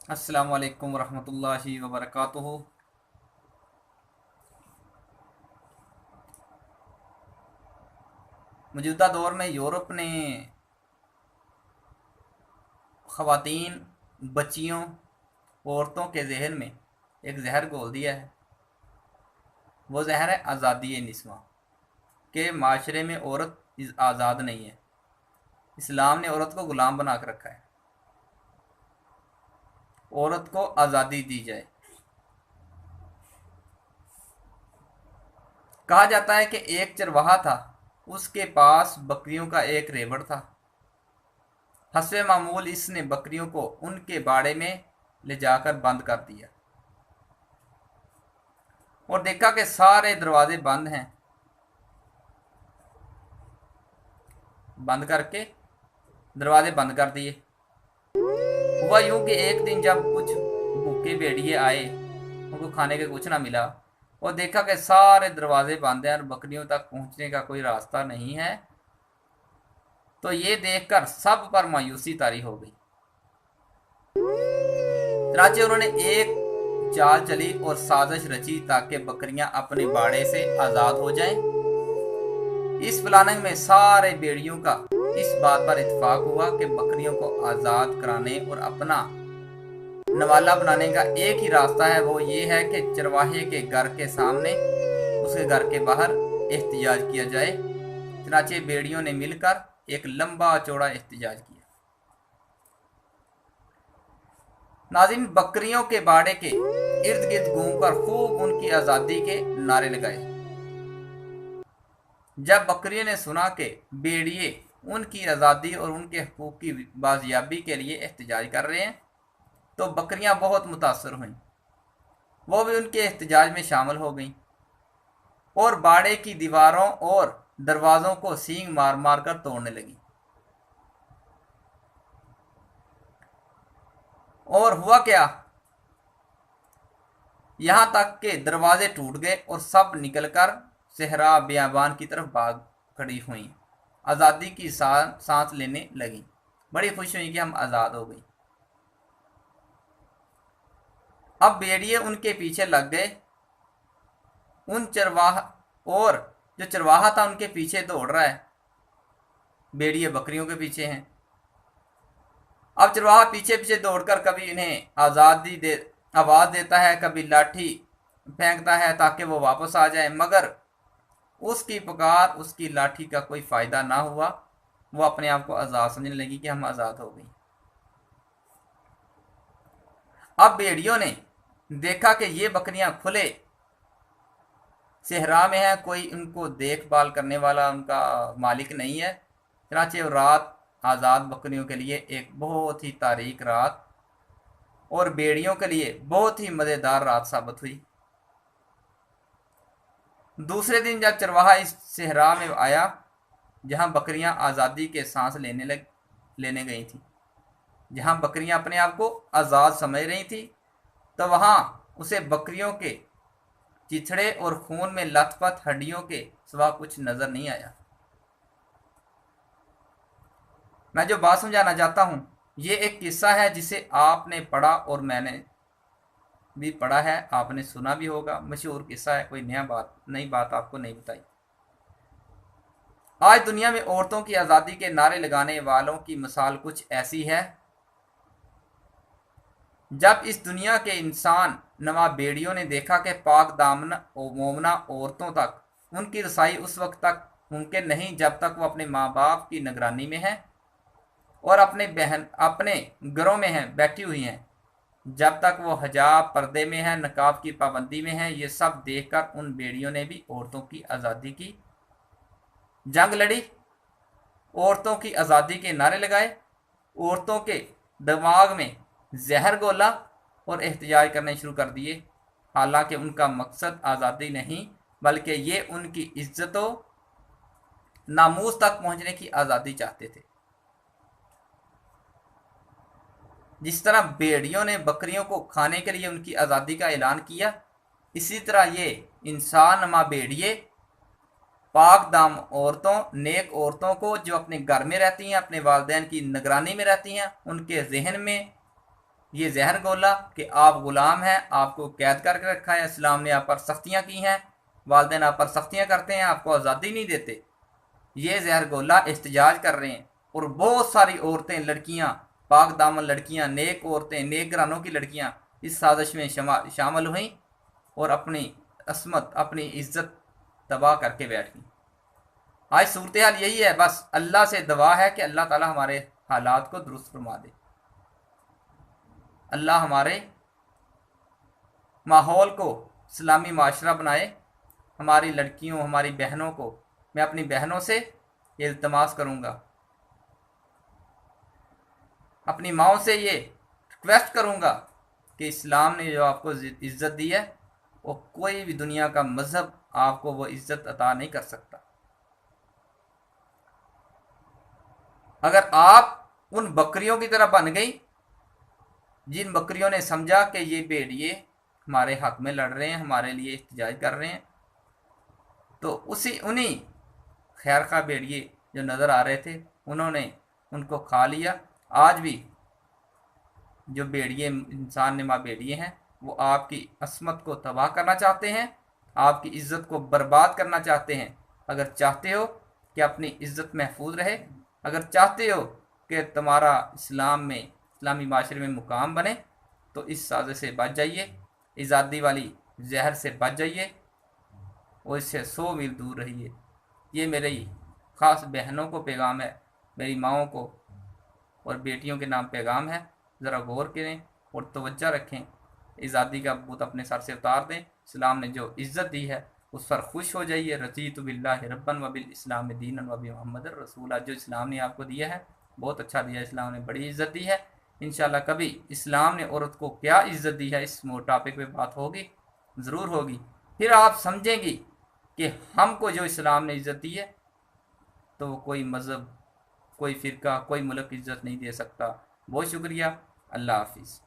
अस्सलामु अलैकुम रहमतुल्लाहि व बरकातुहू। मौजूदा दौर में यूरोप ने ख़वातीन, बच्चियों, औरतों के जहन में एक जहर घोल दिया है। वो जहर है आज़ादी निस्वां के माशरे में औरत आज़ाद नहीं है। इस्लाम ने औरत को ग़ुलाम बना कर रखा है। औरत को आज़ादी दी जाए। कहा जाता है कि एक चरवाहा था, उसके पास बकरियों का एक रेवड़ था। हस्बे मामूल इसने बकरियों को उनके बाड़े में ले जाकर बंद कर दिया और देखा कि सारे दरवाजे बंद हैं। बंद करके दरवाजे बंद कर दिए। हुआ यूं कि एक दिन जब कुछ भूखे भेड़िए आए, उनको खाने के कुछ ना मिला और देखा कि सारे दरवाजे बंद हैं और बकरियों तक पहुंचने का कोई रास्ता नहीं है, तो ये देखकर सब पर मायूसी तारी हो गई। चनाचे उन्होंने एक चाल चली और साजिश रची ताकि बकरियां अपने बाड़े से आज़ाद हो जाएं। इस प्लानिंग में सारे बेड़ियों का इस बात पर इत्तेफाक हुआ कि बकरियों को आज़ाद कराने और अपना नवाला बनाने का एक ही रास्ता है। वो ये है कि चरवाहे के घर के सामने, उसके घर के बाहर एहतिजाज किया जाए। चनाचे बेड़ियों ने मिलकर एक लंबा चौड़ा एहतिजाज किया। नाज़रीन, बकरियों के बाड़े के इर्द गिर्द घूमकर खूब उनकी आज़ादी के नारे लगाए। जब बकरियों ने सुना कि भेड़िए उनकी आज़ादी और उनके हकूक़ की बाजियाबी के लिए एहतजाज कर रहे हैं, तो बकरियां बहुत मुतासर हुईं। वो भी उनके एहतजाज में शामिल हो गईं और बाड़े की दीवारों और दरवाज़ों को सींग मार मार कर तोड़ने लगीं। और हुआ क्या, यहाँ तक के दरवाजे टूट गए और सब निकलकर सहरा बियाबान की तरफ भाग खड़ी हुई, आज़ादी की सांस लेने लगी। बड़ी खुश हुई कि हम आज़ाद हो गई। अब भेड़िए उनके पीछे लग गए। उन चरवाहा और जो चरवाहा था उनके पीछे दौड़ रहा है, भेड़िए बकरियों के पीछे हैं। अब चरवाहा पीछे पीछे दौड़कर कभी इन्हें आवाज़ देता है, कभी लाठी फेंकता है ताकि वो वापस आ जाए, मगर उसकी पुकार, उसकी लाठी का कोई फ़ायदा ना हुआ। वो अपने आप को आज़ाद समझने लगी कि हम आज़ाद हो गई। अब भेड़ियों ने देखा कि ये बकरियां खुले सहरा में है, कोई उनको देखभाल करने वाला उनका मालिक नहीं है। चनाचे रात आज़ाद बकरियों के लिए एक बहुत ही तारीक रात और भेड़ियों के लिए बहुत ही मज़ेदार रात साबित हुई। दूसरे दिन जब चरवाहा इस सहरा में आया जहां बकरियां आज़ादी के सांस लेने गई थी, जहां बकरियां अपने आप को आज़ाद समझ रही थी, तो वहां उसे बकरियों के चिथड़े और खून में लथपथ हड्डियों के सिवा कुछ नजर नहीं आया। मैं जो बात समझाना चाहता हूं, ये एक किस्सा है जिसे आपने पढ़ा और मैंने भी पढ़ा है, आपने सुना भी होगा। मशहूर किस्सा है, कोई नई बात आपको नहीं बताई। आज दुनिया में औरतों की आज़ादी के नारे लगाने वालों की मिसाल कुछ ऐसी है। जब इस दुनिया के इंसान नमा बेड़ियों ने देखा कि पाक दामन मोमना औरतों तक उनकी रसाई उस वक्त तक मुमकिन नहीं जब तक वो अपने माँ बाप की निगरानी में है और अपने घरों में हैं, बैठी हुई हैं, जब तक वो हिजाब पर्दे में है, नकाब की पाबंदी में है, ये सब देखकर उन बेड़ियों ने भी औरतों की आज़ादी की जंग लड़ी, औरतों की आज़ादी के नारे लगाए, औरतों के दिमाग में जहर घोला और एहतजाज करने शुरू कर दिए। हालांकि उनका मकसद आज़ादी नहीं, बल्कि ये उनकी इज्जतों नामूस तक पहुंचने की आज़ादी चाहते थे। जिस तरह भेड़ियों ने बकरियों को खाने के लिए उनकी आज़ादी का ऐलान किया, इसी तरह ये इंसान नमा भेड़िए पाक दाम औरतों, नेक औरतों को जो अपने घर में रहती हैं, अपने वालिदैन की निगरानी में रहती हैं, उनके जहन में ये जहर घोला कि आप गुलाम हैं, आपको कैद करके रखा है, इस्लाम ने आप पर सख्तियाँ की हैं, वालिदैन आप पर सख्तियाँ करते हैं, आपको आज़ादी नहीं देते। ये जहर घोला एहतजाज कर रहे हैं। और बहुत सारी औरतें, लड़कियां, पाक दामन लड़कियां, नेक औरतें, नेक घरानों की लड़कियां इस साजिश में शामिल हुई और अपनी असमत, अपनी इज्जत तबाह करके बैठ गई। आज सूरत हाल यही है। बस अल्लाह से दुआ है कि अल्लाह ताला हमारे हालात को दुरुस्त फरमा दे, अल्लाह हमारे माहौल को इस्लामी माशरा बनाए। हमारी लड़कियों, हमारी बहनों को, मैं अपनी बहनों से इल्तमास करूँगा, अपनी माओ से ये रिक्वेस्ट करूँगा कि इस्लाम ने जो आपको इज़्ज़त दी है, वो कोई भी दुनिया का मज़हब आपको वो इज़्ज़त अता नहीं कर सकता। अगर आप उन बकरियों की तरह बन गई जिन बकरियों ने समझा कि ये भेड़िए हमारे हक में लड़ रहे हैं, हमारे लिए एहतजाज कर रहे हैं, तो उन्हीं खैर खा भेड़िए जो नज़र आ रहे थे, उन्होंने उनको खा लिया। आज भी जो भेड़िए, इंसान नुमा भेड़िए हैं, वो आपकी असमत को तबाह करना चाहते हैं, आपकी इज़्ज़त को बर्बाद करना चाहते हैं। अगर चाहते हो कि अपनी इज़्ज़त महफूज रहे, अगर चाहते हो कि तुम्हारा इस्लाम में, इस्लामी माशरे में मुकाम बने, तो इस साज़िश से बच जाइए, आज़ादी वाली जहर से बच जाइए और इससे 100 मील दूर रहिए। ये मेरी ख़ास बहनों को पैगाम है, मेरी माओं को और बेटियों के नाम पैगाम है। ज़रा गौर करें और तवज्जो रखें, आज़ादी का भूत अपने सर से उतार दें। इस्लाम ने जो इज़्ज़त दी है उस पर खुश हो जाइए। रज़ीतु बिल्लाहि रब्बन व बिल इस्लाम दीनन व बि मुहम्मद रसूला। जो इस्लाम ने आपको दिया है बहुत अच्छा दिया, इस्लाम ने बड़ी इज़्ज़त दी है। इंशाल्लाह कभी इस्लाम ने औरत को क्या इज़्ज़त दी है इस टॉपिक पे बात होगी, ज़रूर होगी। फिर आप समझेंगी कि हमको जो इस्लाम ने इज़्ज़त दी है तो वो कोई मज़हब, कोई फ़िरका, कोई मुल्क इज़्ज़त नहीं दे सकता। बहुत शुक्रिया। अल्लाह हाफिज़।